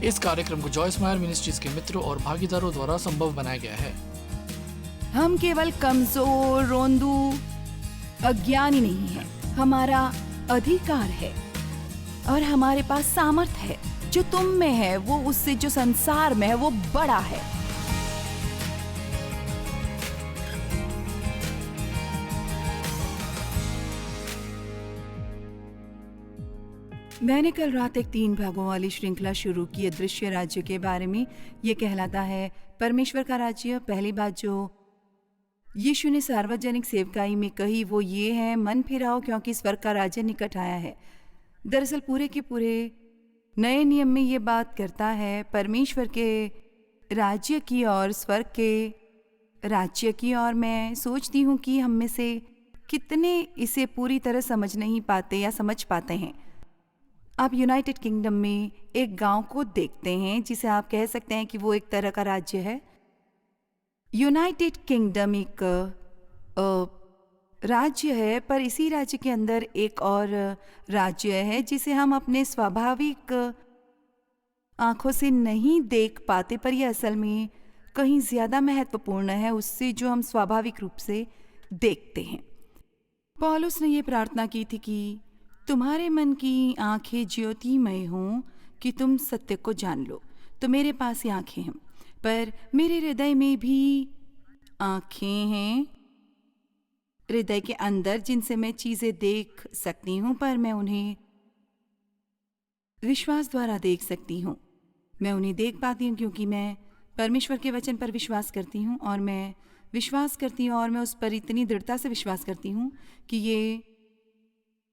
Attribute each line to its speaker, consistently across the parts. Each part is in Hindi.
Speaker 1: इस कार्यक्रम को जॉयस मायर मिनिस्ट्रीज के मित्रों और भागीदारों द्वारा संभव बनाया गया है।
Speaker 2: हम केवल कमजोर, रोंदू, अज्ञानी नहीं है, हमारा अधिकार है और हमारे पास सामर्थ है। जो तुम में है वो उससे जो संसार में है वो बड़ा है। मैंने कल रात एक 3 भागों वाली श्रृंखला शुरू की अदृश्य राज्य के बारे में। ये कहलाता है परमेश्वर का राज्य। पहली बात जो यीशु ने सार्वजनिक सेवकाई में कही वो ये है, मन फिराओ क्योंकि स्वर्ग का राज्य निकट आया है। दरअसल पूरे के पूरे नए नियम में ये बात करता है परमेश्वर के राज्य की और स्वर्ग के राज्य की। और मैं सोचती हूँ कि हम में से कितने इसे पूरी तरह समझ नहीं पाते या समझ पाते हैं। आप यूनाइटेड किंगडम में एक गांव को देखते हैं जिसे आप कह सकते हैं कि वो एक तरह का राज्य है। यूनाइटेड किंगडम एक राज्य है, पर इसी राज्य के अंदर एक और राज्य है जिसे हम अपने स्वाभाविक आंखों से नहीं देख पाते, पर यह असल में कहीं ज़्यादा महत्वपूर्ण है उससे जो हम स्वाभाविक रूप से देखते हैं। पौलुस ने ये प्रार्थना की थी कि तुम्हारे मन की आंखें ज्योतिमय हों कि तुम सत्य को जान लो। तो मेरे पास ये आंखें हैं, पर मेरे हृदय में भी आंखें हैं, हृदय के अंदर, जिनसे मैं चीज़ें देख सकती हूँ, पर मैं उन्हें विश्वास द्वारा देख सकती हूँ। मैं उन्हें देख पाती हूँ क्योंकि मैं परमेश्वर के वचन पर विश्वास करती हूँ और मैं विश्वास करती हूँ और मैं उस पर इतनी दृढ़ता से विश्वास करती हूँ कि ये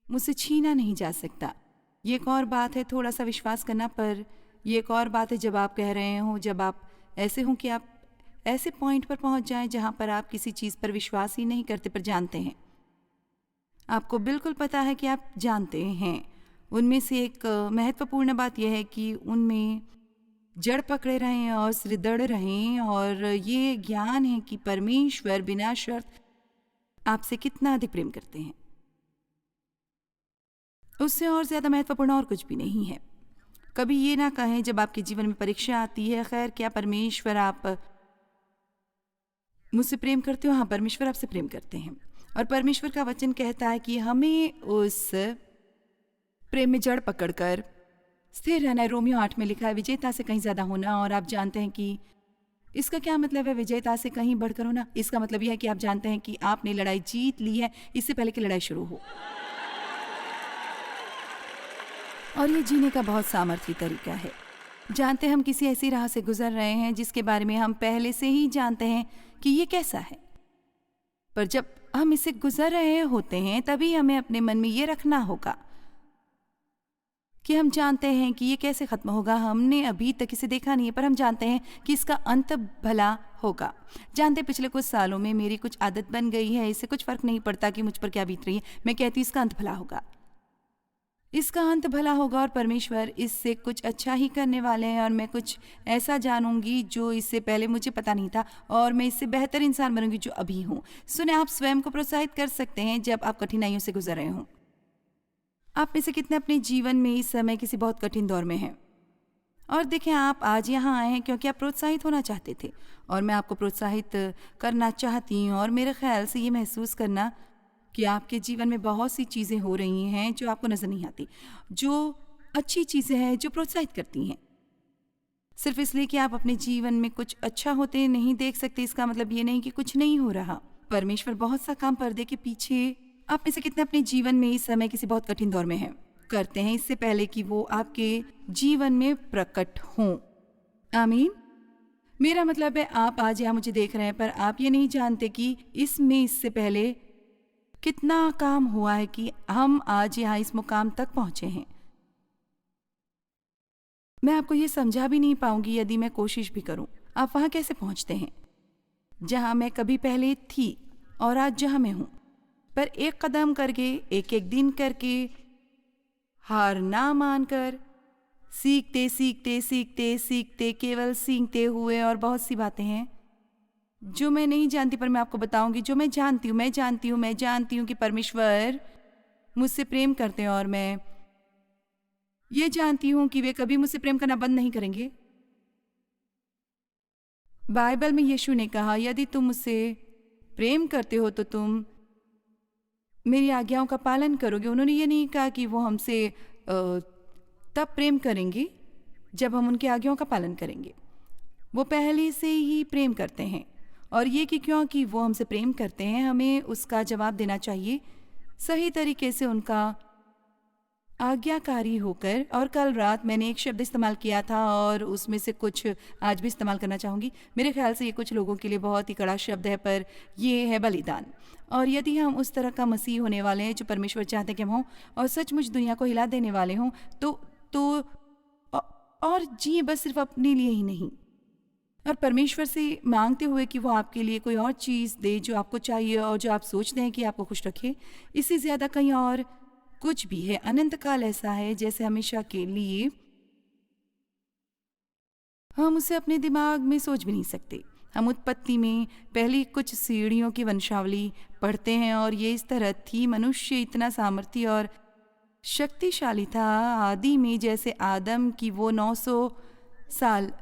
Speaker 2: मुझसे छीना नहीं जा सकता। ये एक और बात है थोड़ा सा विश्वास करना, पर ये एक और बात है जब आप कह रहे हो, जब आप ऐसे हों कि आप ऐसे पॉइंट पर पहुंच जाएं जहां पर आप किसी चीज़ पर विश्वास ही नहीं करते पर जानते हैं। आपको बिल्कुल पता है कि आप जानते हैं। उनमें से एक महत्वपूर्ण बात यह है कि उनमें जड़ पकड़े रहें और सुदृढ़ रहें, और ये ज्ञान है कि परमेश्वर बिना शर्त आपसे कितना अधिक प्रेम करते हैं। उससे और ज़्यादा महत्वपूर्ण और कुछ भी नहीं है। कभी ये ना कहें जब आपके जीवन में परीक्षा आती है, खैर क्या परमेश्वर आप मुझसे प्रेम करते हो? हाँ, परमेश्वर आपसे प्रेम करते हैं और परमेश्वर का वचन कहता है कि हमें उस प्रेम में जड़ पकड़कर स्थिर रहना है। रोमियो 8 में लिखा है विजेता से कहीं ज़्यादा होना। और आप जानते हैं कि इसका क्या मतलब है, विजेता से कहीं बढ़कर होना? इसका मतलब यह है कि आप जानते हैं कि आपने लड़ाई जीत ली है इससे पहले कि लड़ाई शुरू हो। और ये जीने का बहुत सामर्थी तरीका है। जानते हम किसी ऐसी राह से गुजर रहे हैं जिसके बारे में हम पहले से ही जानते हैं कि ये कैसा है, पर जब हम इसे गुजर रहे होते हैं तभी हमें अपने मन में ये रखना होगा कि हम जानते हैं कि ये कैसे खत्म होगा। हमने अभी तक इसे देखा नहीं है, पर हम जानते हैं कि इसका अंत भला होगा। जानते पिछले कुछ सालों में मेरी कुछ आदत बन गई है, इससे कुछ फर्क नहीं पड़ता कि मुझ पर क्या बीत रही है, मैं कहती हूँ इसका अंत भला होगा, इसका अंत भला होगा और परमेश्वर इससे कुछ अच्छा ही करने वाले हैं। और मैं कुछ ऐसा जानूंगी जो इससे पहले मुझे पता नहीं था, और मैं इससे बेहतर इंसान बनूंगी जो अभी हूँ। सुने, आप स्वयं को प्रोत्साहित कर सकते हैं जब आप कठिनाइयों से गुजर रहे हों। आप में से कितने अपने जीवन में इस समय किसी बहुत कठिन दौर में हैं? और देखें, आप आज यहाँ आए हैं क्योंकि आप प्रोत्साहित होना चाहते थे, और मैं आपको प्रोत्साहित करना चाहती हूँ। और मेरे ख्याल से ये महसूस करना कि आपके जीवन में बहुत सी चीज़ें हो रही हैं जो आपको नज़र नहीं आती, जो अच्छी चीज़ें हैं जो प्रोत्साहित करती हैं। सिर्फ इसलिए कि आप अपने जीवन में कुछ अच्छा होते नहीं देख सकते, इसका मतलब ये नहीं कि कुछ नहीं हो रहा। परमेश्वर बहुत सा काम पर्दे के पीछे आप में से कितने अपने जीवन में इस समय किसी बहुत कठिन दौर में हैं करते हैं इससे पहले कि वो आपके जीवन में प्रकट हों। आमीन। मेरा मतलब है आप आज यहाँ मुझे देख रहे हैं, पर आप ये नहीं जानते कि इसमें इससे पहले कितना काम हुआ है कि हम आज यहाँ इस मुकाम तक पहुँचे हैं। मैं आपको ये समझा भी नहीं पाऊंगी यदि मैं कोशिश भी करूं। आप वहाँ कैसे पहुँचते हैं जहाँ मैं कभी पहले थी और आज जहाँ मैं हूँ, पर एक कदम करके, एक एक दिन करके, हार ना मानकर, सीखते सीखते सीखते सीखते, केवल सीखते हुए। और बहुत सी बातें हैं जो मैं नहीं जानती, पर मैं आपको बताऊंगी जो मैं जानती हूँ। मैं जानती हूँ कि परमेश्वर मुझसे प्रेम करते हैं और मैं ये जानती हूं कि वे कभी मुझसे प्रेम करना बंद नहीं करेंगे। बाइबल में यीशु ने कहा, यदि तुम मुझसे प्रेम करते हो तो तुम मेरी आज्ञाओं का पालन करोगे। उन्होंने ये नहीं कहा कि वो हमसे तब प्रेम करेंगे जब हम उनकी आज्ञाओं का पालन करेंगे। वो पहले से ही प्रेम करते हैं, और ये कि क्योंकि वो हमसे प्रेम करते हैं हमें उसका जवाब देना चाहिए सही तरीके से, उनका आज्ञाकारी होकर। और कल रात मैंने एक शब्द इस्तेमाल किया था और उसमें से कुछ आज भी इस्तेमाल करना चाहूँगी। मेरे ख्याल से ये कुछ लोगों के लिए बहुत ही कड़ा शब्द है, पर ये है बलिदान। और यदि हम उस तरह का मसीह होने वाले हैं जो परमेश्वर चाहते हैं कि हम हों और सचमुच दुनिया को हिला देने वाले हों, तो और जिए बस सिर्फ अपने लिए ही नहीं, और परमेश्वर से मांगते हुए कि वो आपके लिए कोई और चीज़ दे जो आपको चाहिए और जो आप सोचते हैं कि आपको खुश रखे। इससे ज़्यादा कहीं और कुछ भी है। अनंत काल ऐसा है जैसे हमेशा के लिए हम उसे अपने दिमाग में सोच भी नहीं सकते। हम उत्पत्ति में पहली कुछ सीढ़ियों की वंशावली पढ़ते हैं और ये इस तरह थी, मनुष्य इतना सामर्थी और शक्तिशाली था आदि में, जैसे आदम की वो 900 साल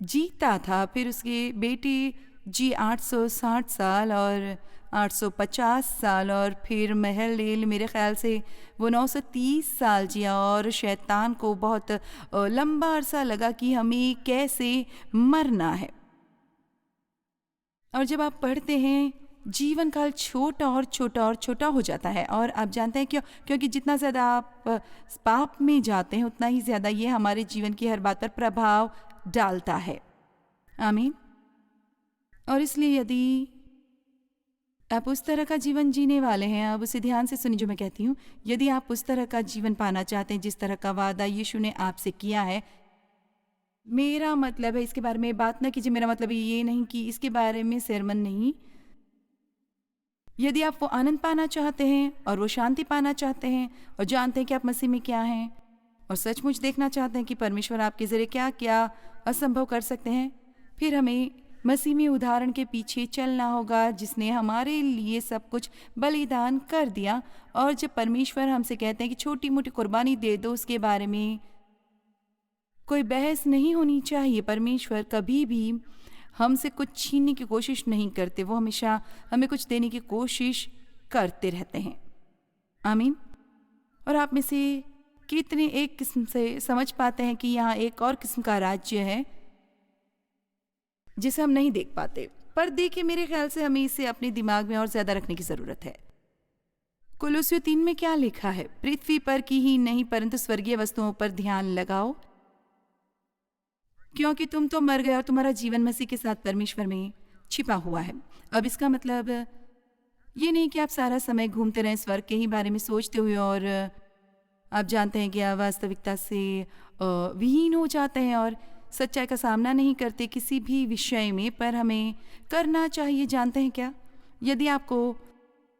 Speaker 2: जीता था, फिर उसके बेटे जी 860 साल और 850 साल, और फिर महललेल मेरे ख्याल से वो 930 साल जिया। और शैतान को बहुत लंबा अरसा लगा कि हमें कैसे मरना है। और जब आप पढ़ते हैं जीवन काल छोटा और छोटा और छोटा हो जाता है। और आप जानते हैं क्यों? क्योंकि जितना ज़्यादा आप पाप में जाते हैं उतना ही ज़्यादा ये हमारे जीवन की हर बात पर प्रभाव डालता है। आमीन। और इसलिए यदि आप उस तरह का जीवन जीने वाले हैं, अब उसे ध्यान से सुनिए जो मैं कहती हूँ, यदि आप उस तरह का जीवन पाना चाहते हैं जिस तरह का वादा यीशु ने आपसे किया है, मेरा मतलब है इसके बारे में बात ना कीजिए, मेरा मतलब ये नहीं कि इसके बारे में सरमन नहीं। यदि आप वो आनंद पाना चाहते हैं और वो शांति पाना चाहते हैं और जानते हैं कि आप मसीह में क्या हैं और सचमुच देखना चाहते हैं कि परमेश्वर आपके ज़रिए क्या क्या असंभव कर सकते हैं, फिर हमें मसीह में उदाहरण के पीछे चलना होगा जिसने हमारे लिए सब कुछ बलिदान कर दिया। और जब परमेश्वर हमसे कहते हैं कि छोटी मोटी कुर्बानी दे दो, उसके बारे में कोई बहस नहीं होनी चाहिए। परमेश्वर कभी भी हमसे कुछ छीनने की कोशिश नहीं करते, वो हमेशा हमें कुछ देने की कोशिश करते रहते हैं। आमीन। और आप में से कितने एक किस्म से समझ पाते हैं कि यहाँ एक और किस्म का राज्य है जिसे हम नहीं देख पाते, पर देखिए मेरे ख्याल से हमें इसे अपने दिमाग में और ज़्यादा रखने की ज़रूरत है। कोलोसियों 3 में क्या लिखा है? पृथ्वी पर की ही नहीं परंतु स्वर्गीय वस्तुओं पर ध्यान लगाओ, क्योंकि तुम तो मर गए और तुम्हारा जीवन मसीह के साथ परमेश्वर में छिपा हुआ है। अब इसका मतलब ये नहीं कि आप सारा समय घूमते रहें स्वर्ग के ही बारे में सोचते हुए और आप जानते हैं कि आप वास्तविकता से विहीन हो जाते हैं और सच्चाई का सामना नहीं करते किसी भी विषय में। पर हमें करना चाहिए, जानते हैं क्या? यदि आपको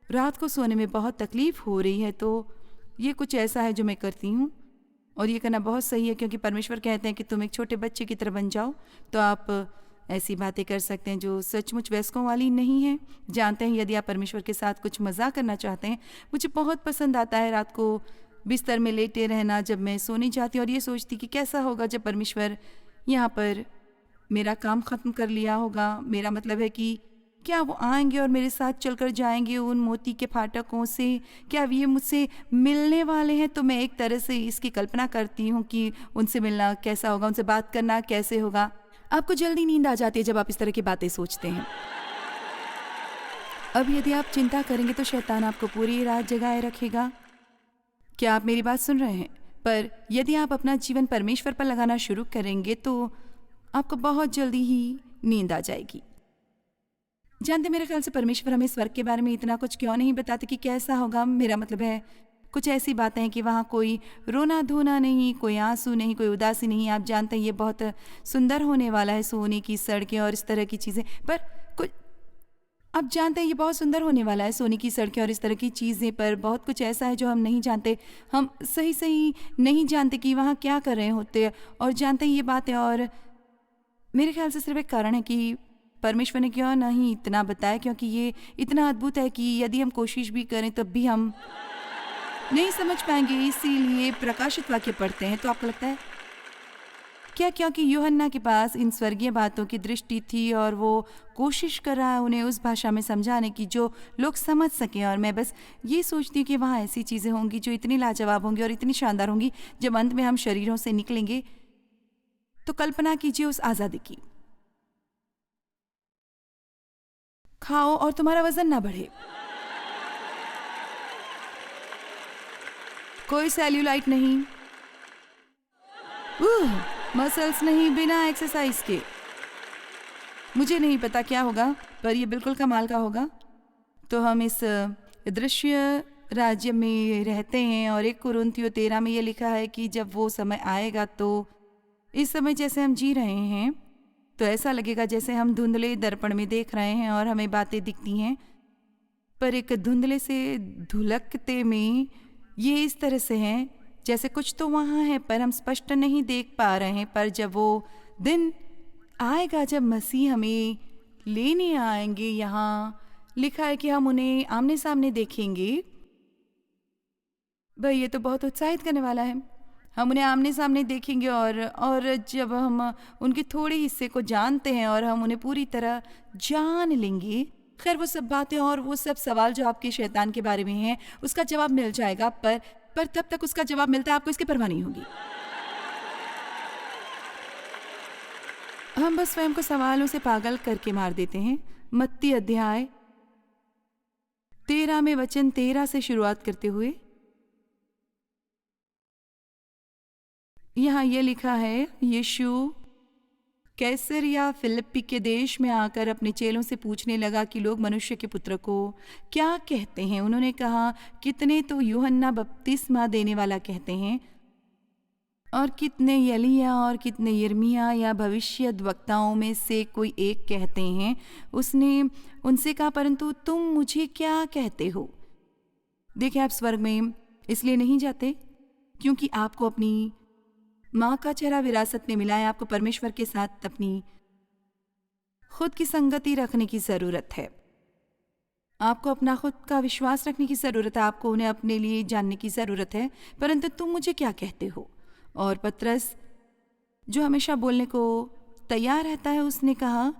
Speaker 2: रात को सोने में बहुत तकलीफ हो रही है तो ये कुछ ऐसा है जो मैं करती हूँ और ये करना बहुत सही है, क्योंकि परमेश्वर कहते हैं कि तुम एक छोटे बच्चे की तरह बन जाओ। तो आप ऐसी बातें कर सकते हैं जो सचमुच वयस्कों वाली नहीं है। जानते हैं यदि आप परमेश्वर के साथ कुछ मज़ाक करना चाहते हैं, मुझे बहुत पसंद आता है रात को बिस्तर में लेटे रहना जब मैं सोने जाती हूँ और ये सोचती कि कैसा होगा जब परमेश्वर यहाँ पर मेरा काम ख़त्म कर लिया होगा। मेरा मतलब है कि क्या वो आएंगे और मेरे साथ चलकर जाएंगे उन मोती के फाटकों से? क्या ये मुझसे मिलने वाले हैं? तो मैं एक तरह से इसकी कल्पना करती हूँ कि उनसे मिलना कैसा होगा, उनसे बात करना कैसे होगा। आपको जल्दी नींद आ जाती है जब आप इस तरह की बातें सोचते हैं। अब यदि आप चिंता करेंगे तो शैतान आपको पूरी रात जगाए रखेगा। क्या आप मेरी बात सुन रहे हैं? पर यदि आप अपना जीवन परमेश्वर पर लगाना शुरू करेंगे तो आपको बहुत जल्दी ही नींद आ जाएगी। जानते मेरे ख्याल से परमेश्वर हमें स्वर्ग के बारे में इतना कुछ क्यों नहीं बताते कि कैसा होगा। मेरा मतलब है कुछ ऐसी बातें हैं कि वहाँ कोई रोना धोना नहीं, कोई आंसू नहीं, कोई उदासी नहीं। आप जानते हैं ये बहुत सुंदर होने वाला है, सोने की सड़कें और इस तरह की चीज़ें। पर कुछ आप जानते हैं ये बहुत सुंदर होने वाला है, सोने की सड़कें और इस तरह की चीज़ें, पर बहुत कुछ ऐसा है जो हम नहीं जानते। हम सही नहीं जानते कि वहाँ क्या कर रहे होते और जानते हैं ये बातें। और मेरे ख्याल से सिर्फ एक कारण है कि परमेश्वर ने क्यों नहीं इतना बताया, क्योंकि ये इतना अद्भुत है कि यदि हम कोशिश भी करें तब भी हम नहीं समझ पाएंगे, इसीलिए प्रकाशित वाक्य पढ़ते हैं। तो आपको लगता है क्या क्योंकि यूहन्ना के पास इन स्वर्गीय बातों की दृष्टि थी और वो कोशिश कर रहा है उन्हें उस भाषा में समझाने की जो लोग समझ सकें। और मैं बस ये सोचती हूँ कि वहाँ ऐसी चीज़ें होंगी जो इतनी लाजवाब होंगी और इतनी शानदार होंगी, जब अंत में हम शरीरों से निकलेंगे तो कल्पना कीजिए उस आज़ादी की। खाओ और तुम्हारा वजन ना बढ़े, कोई सेल्यूलाइट नहीं, मसल्स नहीं, बिना एक्सरसाइज के। मुझे नहीं पता क्या होगा, पर ये बिल्कुल कमाल का होगा। तो हम इस दृश्य राज्य में रहते हैं और 1 कुरिन्थियों 13 में ये लिखा है कि जब वो समय आएगा तो इस समय जैसे हम जी रहे हैं तो ऐसा लगेगा जैसे हम धुंधले दर्पण में देख रहे हैं और हमें बातें दिखती हैं, पर एक धुंधले से धुलकते में ये इस तरह से हैं जैसे कुछ तो वहाँ है पर हम स्पष्ट नहीं देख पा रहे हैं। पर जब वो दिन आएगा जब मसीह हमें लेने आएंगे, यहाँ लिखा है कि हम उन्हें आमने सामने देखेंगे। भाई ये तो बहुत उत्साहित करने वाला है। हम उन्हें आमने सामने देखेंगे और जब हम उनके थोड़े हिस्से को जानते हैं और हम उन्हें पूरी तरह जान लेंगे, खैर वो सब बातें और वो सब सवाल जो आपके शैतान के बारे में हैं उसका जवाब मिल जाएगा। पर तब तक उसका जवाब मिलता है आपको इसकी परवाह नहीं होगी। हम बस स्वयं को सवालों से पागल करके मार देते हैं। मत्ती अध्याय 13 में वचन 13 से शुरुआत करते हुए यहाँ ये लिखा है, यीशु कैसरिया फिलिप्पी के देश में आकर अपने चेलों से पूछने लगा कि लोग मनुष्य के पुत्र को क्या कहते हैं। उन्होंने कहा, कितने तो यूहन्ना बपतिस्मा देने वाला कहते हैं और कितने यलिया और कितने यिर्मयाह या भविष्यद्वक्ताओं में से कोई एक कहते हैं। उसने उनसे कहा, परंतु तुम मुझे क्या कहते हो? देखिए, आप स्वर्ग में इसलिए नहीं जाते क्योंकि आपको अपनी माँ का चेहरा विरासत में मिला है। आपको परमेश्वर के साथ अपनी खुद की संगति रखने की ज़रूरत है। आपको अपना खुद का विश्वास रखने की ज़रूरत है। आपको उन्हें अपने लिए जानने की ज़रूरत है। परंतु तुम मुझे क्या कहते हो? और पतरस जो हमेशा बोलने को तैयार रहता है, उसने कहा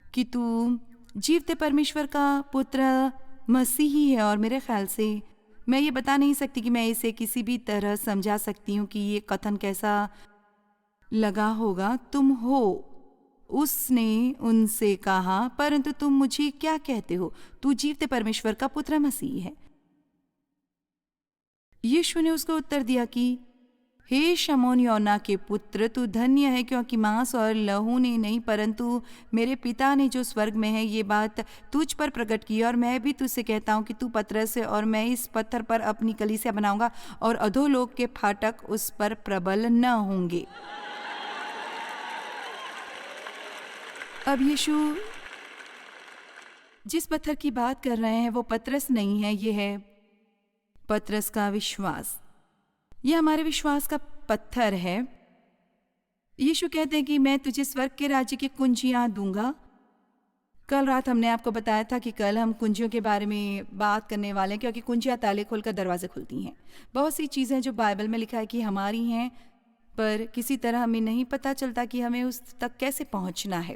Speaker 2: कि तू जीवते परमेश्वर का पुत्र मसीही है। और मेरे ख्याल से मैं ये बता नहीं सकती कि मैं इसे किसी भी तरह समझा सकती हूँ कि ये कथन कैसा लगा होगा। तुम हो, उसने उनसे कहा, परंतु तुम मुझे क्या कहते हो? तू जीवते परमेश्वर का पुत्र मसीह है। यीशु ने उसको उत्तर दिया कि हे शमौन योना के पुत्र, तू धन्य है क्योंकि मांस और लहू ने नहीं परंतु मेरे पिता ने जो स्वर्ग में है ये बात तुझ पर प्रकट की। और मैं भी तुझसे कहता हूँ कि तू पतरस है और मैं इस पत्थर पर अपनी कलीसिया बनाऊंगा और अधोलोक के फाटक उस पर प्रबल न होंगे। अब यीशु जिस पत्थर की बात कर रहे हैं वो पतरस नहीं है, ये है पतरस का विश्वास। यह हमारे विश्वास का पत्थर है। यीशु कहते हैं कि मैं तुझे स्वर्ग के राज्य की कुंजियां दूंगा। कल रात हमने आपको बताया था कि कल हम कुंजियों के बारे में बात करने वाले हैं क्योंकि कुंजियां ताले खोलकर दरवाजे खुलती हैं। बहुत सी चीज़ें जो बाइबल में लिखा है कि हमारी हैं, पर किसी तरह हमें नहीं पता चलता कि हमें उस तक कैसे पहुंचना है।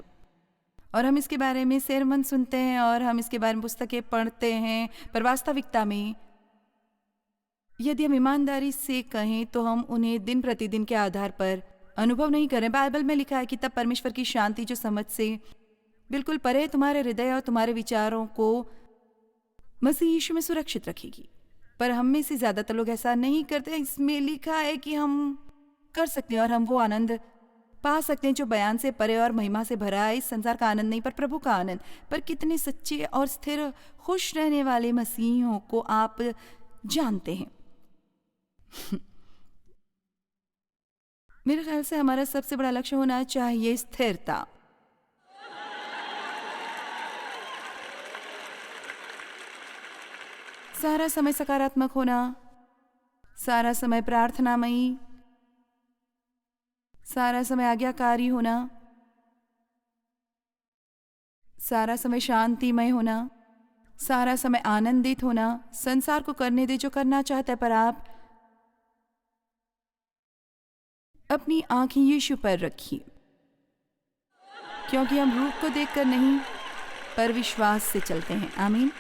Speaker 2: और हम इसके बारे में सेरमन सुनते हैं और हम इसके बारे में पुस्तकें पढ़ते हैं, पर वास्तविकता में यदि हम ईमानदारी से कहें तो हम उन्हें दिन प्रतिदिन के आधार पर अनुभव नहीं करें। बाइबल में लिखा है कि तब परमेश्वर की शांति जो समझ से बिल्कुल परे है तुम्हारे हृदय और तुम्हारे विचारों को मसीह यीशु में सुरक्षित रखेगी। पर हम में से ज़्यादातर लोग ऐसा नहीं करते। इसमें लिखा है कि हम कर सकते हैं और हम वो आनंद पा सकते हैं जो बयान से परे और महिमा से भरा है। इस संसार का आनंद नहीं, पर प्रभु का आनंद। पर कितने सच्चे और स्थिर खुश रहने वाले मसीहों को आप जानते हैं। मेरे ख्याल से हमारा सबसे बड़ा लक्ष्य होना चाहिए स्थिरता। सारा समय सकारात्मक होना, सारा समय प्रार्थनामयी, सारा समय आज्ञाकारी होना, सारा समय शांतिमय होना, सारा समय आनंदित होना, संसार को करने दे जो करना चाहता है, पर आप अपनी आंखें यीशु पर रखिए, क्योंकि हम रूप को देखकर नहीं पर विश्वास से चलते हैं। आमीन।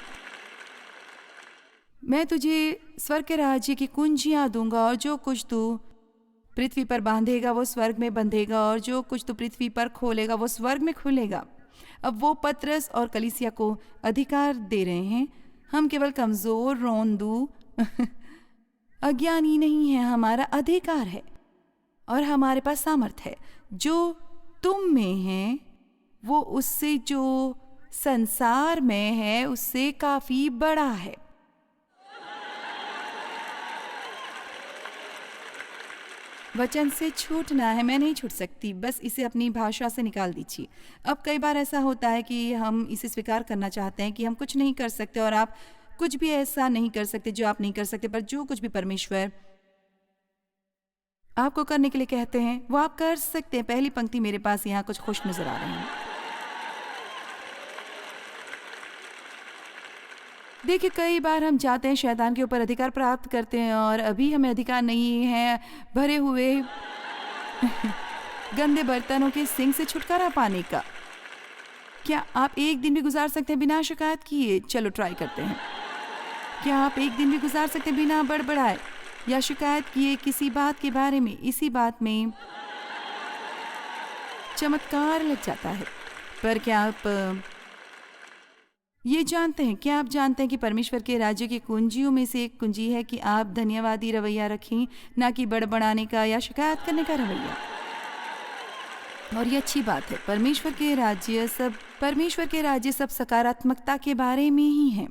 Speaker 2: मैं तुझे स्वर्ग के राज्य की कुंजियां दूंगा, और जो कुछ तू पृथ्वी पर बांधेगा वो स्वर्ग में बंधेगा, और जो कुछ तू पृथ्वी पर खोलेगा वो स्वर्ग में खुलेगा। अब वो पतरस और कलीसिया को अधिकार दे रहे हैं। हम केवल कमजोर, रोंदू अज्ञानी नहीं है, हमारा अधिकार है और हमारे पास सामर्थ है। जो तुम में है वो उससे जो संसार में है उससे काफी बड़ा है। वचन से छूटना है, मैं नहीं छूट सकती, बस इसे अपनी भाषा से निकाल दीजिए। अब कई बार ऐसा होता है कि हम इसे स्वीकार करना चाहते हैं कि हम कुछ नहीं कर सकते, और आप कुछ भी ऐसा नहीं कर सकते जो आप नहीं कर सकते, पर जो कुछ भी परमेश्वर आपको करने के लिए कहते हैं वो आप कर सकते हैं। पहली पंक्ति मेरे पास यहाँ कुछ खुश नजर आ रहे हैं। देखिए, कई बार हम जाते हैं, शैतान के ऊपर अधिकार प्राप्त करते हैं, और अभी हमें अधिकार नहीं है भरे हुए गंदे बर्तनों के सिंक से छुटकारा पाने का। क्या आप एक दिन भी गुजार सकते हैं बिना शिकायत किए? चलो ट्राई करते हैं। क्या आप एक दिन भी गुजार सकते हैं बिना बड़बड़ाए या शिकायत किए किसी बात के बारे में? इसी बात में चमत्कार लग जाता है। पर क्या आप ये जानते हैं, क्या आप जानते हैं कि परमेश्वर के राज्य की कुंजियों में से एक कुंजी है कि आप धन्यवादी रवैया रखें, ना कि बड़बड़ाने का या शिकायत करने का रवैया। और ये अच्छी बात है। परमेश्वर के राज्य सब सकारात्मकता के बारे में ही है।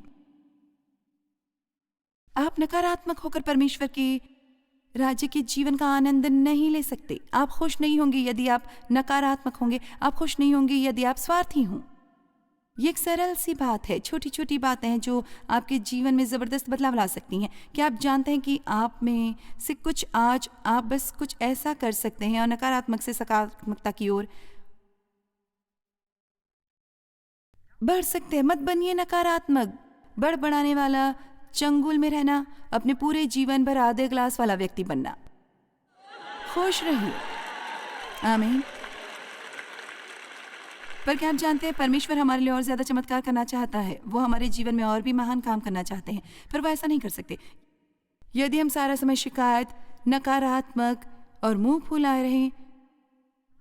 Speaker 2: आप नकारात्मक होकर परमेश्वर के राज्य के जीवन का आनंद नहीं ले सकते। आप खुश नहीं होंगे यदि आप नकारात्मक होंगे। आप खुश नहीं होंगे यदि आप स्वार्थी हों। ये एक सरल सी बात है। छोटी छोटी बातें हैं जो आपके जीवन में ज़बरदस्त बदलाव ला सकती हैं। क्या आप जानते हैं कि आप में से कुछ आज आप बस कुछ ऐसा कर सकते हैं और नकारात्मक से सकारात्मकता की ओर बढ़ सकते हैं। मत बनिए नकारात्मक, बड़बड़ाने वाला, चंगुल में रहना, अपने पूरे जीवन भर आधे ग्लास वाला व्यक्ति बनना। खुश रहिए। आमीन। पर क्या आप जानते हैं, परमेश्वर हमारे लिए और ज्यादा चमत्कार करना चाहता है। वो हमारे जीवन में और भी महान काम करना चाहते हैं, पर वो ऐसा नहीं कर सकते यदि हम सारा समय शिकायत, नकारात्मक और मुंह फुलाए रहें।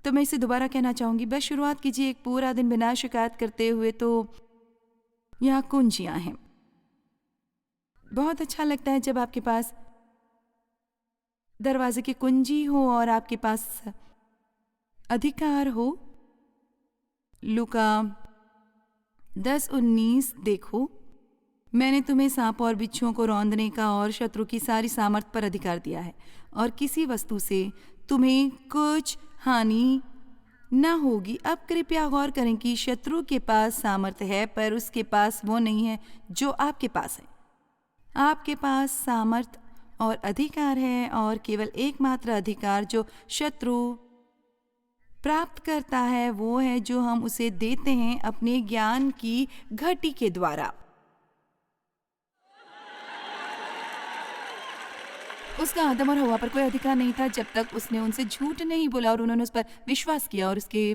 Speaker 2: तो मैं इसे दोबारा कहना चाहूंगी, बस शुरुआत कीजिए एक पूरा दिन बिना शिकायत करते हुए। तो यहाँ कुंजियां हैं। बहुत अच्छा लगता है जब आपके पास दरवाजे की कुंजी हो और आपके पास अधिकार हो। लूका 10:19 देखो, मैंने तुम्हें सांप और बिच्छुओं को रौंदने का और शत्रु की सारी सामर्थ पर अधिकार दिया है, और किसी वस्तु से तुम्हें कुछ हानि न होगी। अब कृपया गौर करें कि शत्रु के पास सामर्थ है, पर उसके पास वो नहीं है जो आपके पास है। आपके पास सामर्थ और अधिकार है, और केवल एकमात्र अधिकार जो शत्रु प्राप्त करता है वो है जो हम उसे देते हैं अपने ज्ञान की घटी के द्वारा। उसका आदम और हवा पर कोई अधिकार नहीं था जब तक उसने उनसे झूठ नहीं बोला और उन्होंने उस पर विश्वास किया और उसके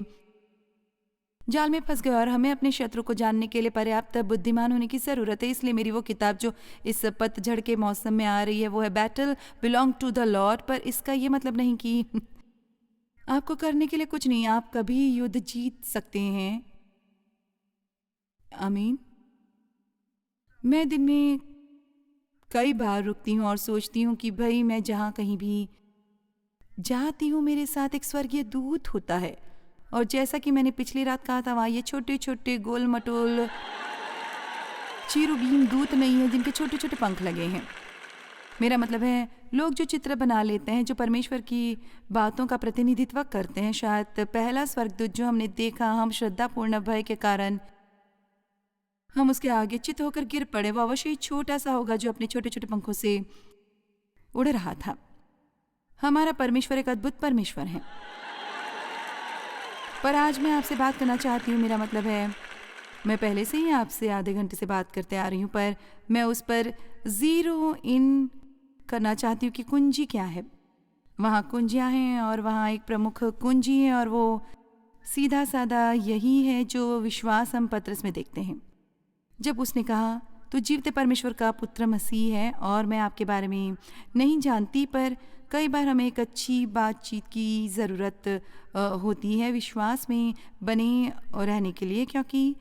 Speaker 2: जाल में फंस गए। और हमें अपने शत्रु को जानने के लिए पर्याप्त बुद्धिमान होने की जरूरत है। इसलिए मेरी वो किताब जो इस पतझड़ के मौसम में आ रही है वो है battle belong to the Lord. पर इसका ये मतलब नहीं कि आपको करने के लिए कुछ नहीं, आप कभी युद्ध जीत सकते हैं। आमीन। मैं दिन में कई बार रुकती हूँ और सोचती हूँ कि भाई मैं जहाँ कहीं भी जाती हूँ मेरे साथ एक स्वर्गीय दूत होता है। और जैसा कि मैंने पिछली रात कहा था, वहाँ ये छोटे छोटे गोल मटोल चीरुबीम दूत नहीं है जिनके छोटे छोटे पंख लगे हैं। मेरा मतलब है लोग जो चित्र बना लेते हैं, जो परमेश्वर की बातों का प्रतिनिधित्व करते हैं। शायद पहला स्वर्गदूत जो हमने देखा, हम श्रद्धापूर्ण भय के कारण हम उसके आगे चित होकर गिर पड़े। वो अवश्य ही छोटा सा होगा जो अपने छोटे छोटे पंखों से उड़ रहा था। हमारा परमेश्वर एक अद्भुत परमेश्वर है। पर आज मैं आपसे बात करना चाहती हूँ, मेरा मतलब है मैं पहले से ही आपसे आधे घंटे से बात करते आ रही हूँ, पर मैं उस पर ज़ीरो इन करना चाहती हूँ कि कुंजी क्या है। वहाँ कुंजियाँ हैं और वहाँ एक प्रमुख कुंजी है, और वो सीधा साधा यही है जो विश्वास हम पत्रस में देखते हैं। जब उसने कहा, तो जीवते परमेश्वर का पुत्र मसीह है और मैं आपके बारे में नहीं जानती, पर कई बार हमें एक अच्छी बातचीत की ज़रूरत होती है विश्वास में बने रहने के लिए, क्योंकि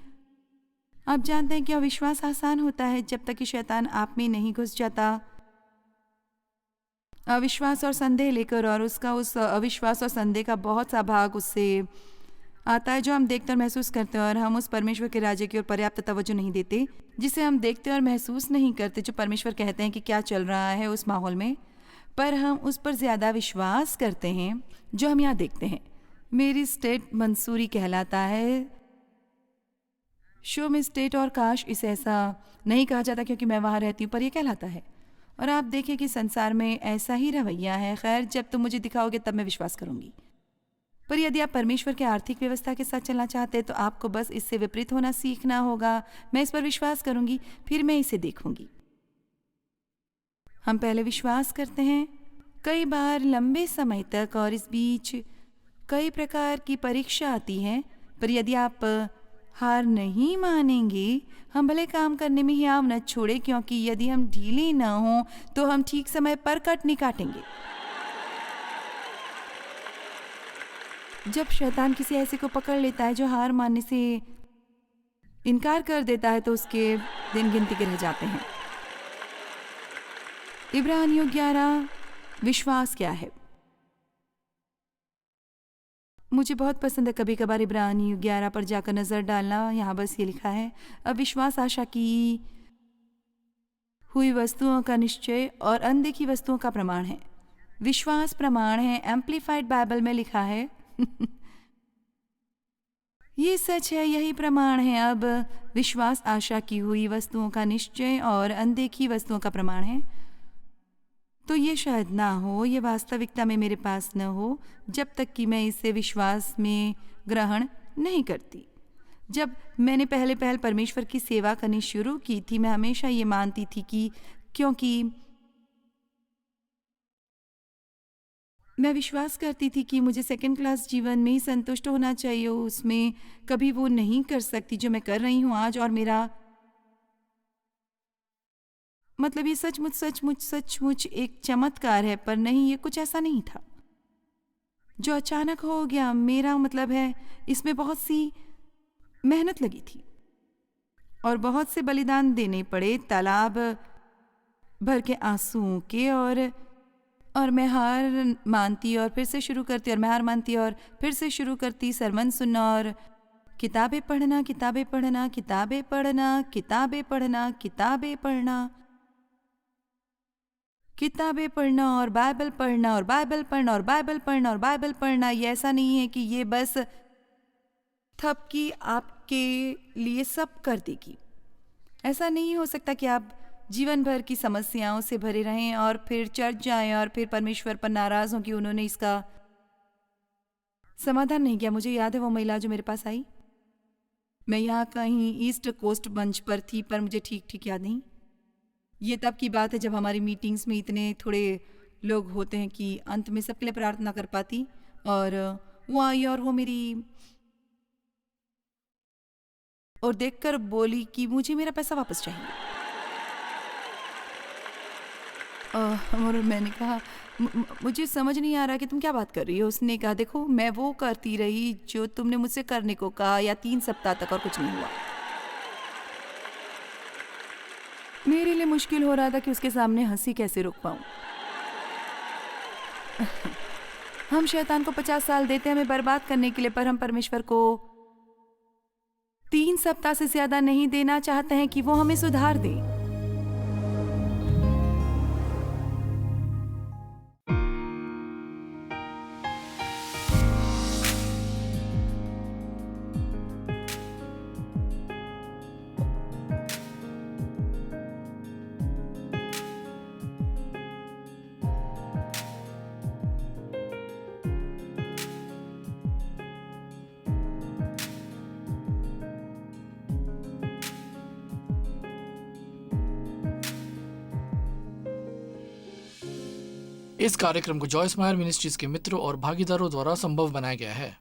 Speaker 2: आप जानते हैं कि अविश्वास आसान होता है जब तक कि शैतान आप में नहीं घुस जाता अविश्वास और संदेह लेकर, और उसका उस अविश्वास और संदेह का बहुत सा भाग उससे आता है जो हम देखते और महसूस करते हैं, और हम उस परमेश्वर के राज्य की ओर पर्याप्त तवज्जो नहीं देते जिसे हम देखते और महसूस नहीं करते, जो परमेश्वर कहते हैं कि क्या चल रहा है उस माहौल में, पर हम उस पर ज़्यादा विश्वास करते हैं जो हम यहाँ देखते हैं। मेरी स्टेट मंसूरी कहलाता है, शो में स्टेट, और काश इसे ऐसा नहीं कहा जाता क्योंकि मैं वहाँ रहती हूँ, पर यह कहलाता है। और आप देखें कि संसार में ऐसा ही रवैया है। खैर, जब तुम मुझे दिखाओगे तब मैं विश्वास करूँगी। पर यदि आप परमेश्वर के आर्थिक व्यवस्था के साथ चलना चाहते हैं तो आपको बस इससे विपरीत होना सीखना होगा। मैं इस पर विश्वास करूँगी, फिर मैं इसे देखूँगी। हम पहले विश्वास करते हैं कई बार लंबे समय तक, और इस बीच कई प्रकार की परीक्षा आती है, पर यदि आप हार नहीं मानेंगे, हम भले काम करने में हियाव न छोड़े, क्योंकि यदि हम ढीले न हों तो हम ठीक समय पर कट नहीं काटेंगे। जब शैतान किसी ऐसे को पकड़ लेता है जो हार मानने से इनकार कर देता है, तो उसके दिन गिनती के रह जाते हैं। इब्रानियों 11 विश्वास क्या है। मुझे बहुत पसंद है कभी कभार इब्रानियों 11 पर जाकर नज़र डालना। यहाँ बस ये लिखा है, अब विश्वास आशा की हुई वस्तुओं का निश्चय और अनदेखी वस्तुओं का प्रमाण है। विश्वास प्रमाण है। एम्प्लीफाइड बाइबल में लिखा है ये सच है, यही प्रमाण है। अब विश्वास आशा की हुई वस्तुओं का निश्चय और अनदेखी वस्तुओं का प्रमाण है। तो ये शायद ना हो, ये वास्तविकता में मेरे पास न हो जब तक कि मैं इसे विश्वास में ग्रहण नहीं करती। जब मैंने पहल परमेश्वर की सेवा करनी शुरू की थी, मैं हमेशा ये मानती थी कि क्योंकि मैं विश्वास करती थी कि मुझे सेकंड क्लास जीवन में ही संतुष्ट होना चाहिए, उसमें कभी वो नहीं कर सकती जो मैं कर रही हूँ आज। और मेरा मतलब ये सचमुच एक चमत्कार है, पर नहीं, ये कुछ ऐसा नहीं था जो अचानक हो गया। मेरा मतलब है, इसमें बहुत सी मेहनत लगी थी और बहुत से बलिदान देने पड़े, तालाब भर के आंसुओं के। और मैं हार मानती और फिर से शुरू करती, और मैं हार मानती और फिर से शुरू करती, सरमन सुनना और किताबें पढ़ना, किताबें पढ़ना, किताबें पढ़ना, किताबें पढ़ना, किताबें पढ़ना, किताबें पढ़ना, और बाइबल पढ़ना, और बाइबल पढ़ना, और बाइबल पढ़ना, और बाइबल पढ़ना। ये ऐसा नहीं है कि ये बस थपकी आपके लिए सब कर देगी। ऐसा नहीं हो सकता कि आप जीवन भर की समस्याओं से भरे रहें और फिर चर्च जाएं और फिर परमेश्वर पर नाराज हों कि उन्होंने इसका समाधान नहीं किया। मुझे याद है वो महिला जो मेरे पास आई, मैं यहाँ कहीं ईस्ट कोस्ट मंच पर थी, पर मुझे ठीक याद नहीं। ये तब की बात है जब हमारी मीटिंग्स में इतने थोड़े लोग होते हैं कि अंत में सबके लिए प्रार्थना कर पाती। और वो आई और वो मेरी और देखकर बोली कि मुझे मेरा पैसा वापस चाहिए। और मैंने कहा, मुझे समझ नहीं आ रहा कि तुम क्या बात कर रही हो। उसने कहा, देखो, मैं वो करती रही जो तुमने मुझसे करने को कहा, या 3 सप्ताह तक, और कुछ नहीं हुआ। मेरे लिए मुश्किल हो रहा था कि उसके सामने हंसी कैसे रोक पाऊं। हम शैतान को 50 साल देते हैं हमें बर्बाद करने के लिए, पर हम परमेश्वर को 3 सप्ताह से ज्यादा नहीं देना चाहते हैं कि वो हमें सुधार दे।
Speaker 1: इस कार्यक्रम को जॉयस मायर मिनिस्ट्रीज के मित्रों और भागीदारों द्वारा संभव बनाया गया है।